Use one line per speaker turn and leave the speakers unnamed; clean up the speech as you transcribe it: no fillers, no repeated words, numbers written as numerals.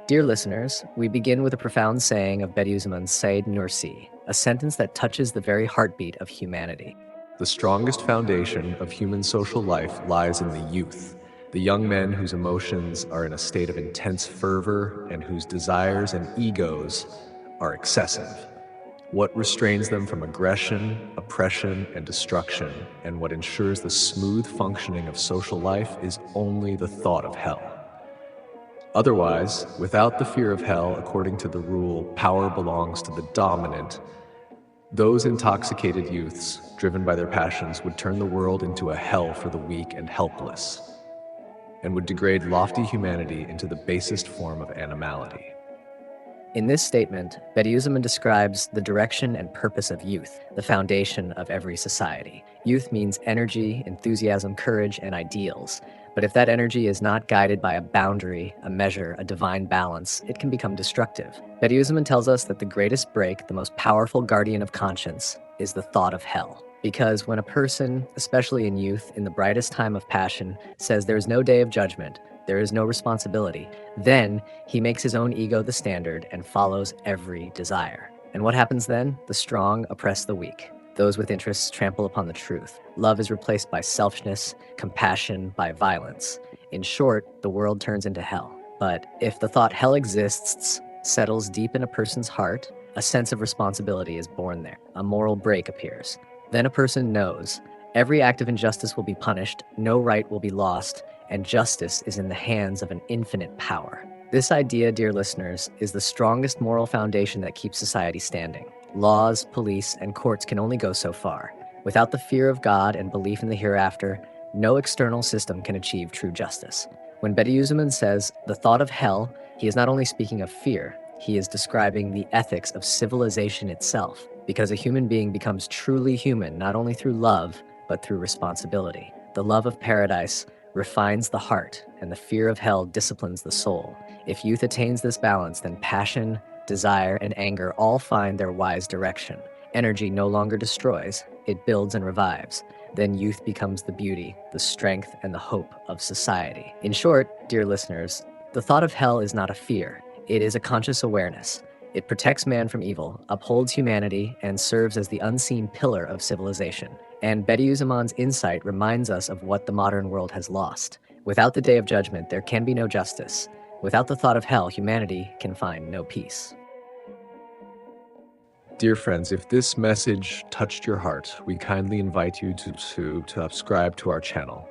Dear listeners, we begin with a profound saying of Bediüzzaman Said Nursî, a sentence that touches the very heartbeat of humanity.
The strongest foundation of human social life lies in the youth, the young men whose emotions are in a state of intense fervor and whose desires and egos are excessive. What restrains them from aggression, oppression, and destruction, and what ensures the smooth functioning of social life is only the thought of hell. Otherwise, without the fear of hell, according to the rule, power belongs to the dominant, those intoxicated youths, driven by their passions, would turn the world into a hell for the weak and helpless, and would degrade lofty humanity into the basest form of animality.
In this statement, Bediüzzaman describes the direction and purpose of youth, the foundation of every society. Youth means energy, enthusiasm, courage, and ideals. But if that energy is not guided by a boundary, a measure, a divine balance, it can become destructive. Bediüzzaman tells us that the greatest break, the most powerful guardian of conscience, is the thought of hell. Because when a person, especially in youth, in the brightest time of passion, says there is no day of judgment, there is no responsibility, then he makes his own ego the standard and follows every desire. And what happens then? The strong oppress the weak. Those with interests trample upon the truth. Love is replaced by selfishness, compassion by violence. In short, the world turns into hell. But if the thought hell exists settles deep in a person's heart, a sense of responsibility is born there. A moral break appears. Then a person knows every act of injustice will be punished, no right will be lost, and justice is in the hands of an infinite power. This idea, dear listeners, is the strongest moral foundation that keeps society standing. Laws, police, and courts can only go so far. Without the fear of God and belief in the hereafter, no external system can achieve true justice. When Bediüzzaman says the thought of hell, he is not only speaking of fear, he is describing the ethics of civilization itself, because a human being becomes truly human not only through love, but through responsibility. The love of paradise refines the heart, and the fear of hell disciplines the soul. If youth attains this balance, then passion, desire, and anger all find their wise direction. Energy no longer destroys, it builds and revives. Then youth becomes the beauty, the strength, and the hope of society. In short, dear listeners, the thought of hell is not a fear. It is a conscious awareness. It protects man from evil, upholds humanity, and serves as the unseen pillar of civilization. And Bediüzzaman's insight reminds us of what the modern world has lost. Without the day of judgment, there can be no justice. Without the thought of hell, humanity can find no peace.
Dear friends, if this message touched your heart, we kindly invite you to subscribe to our channel.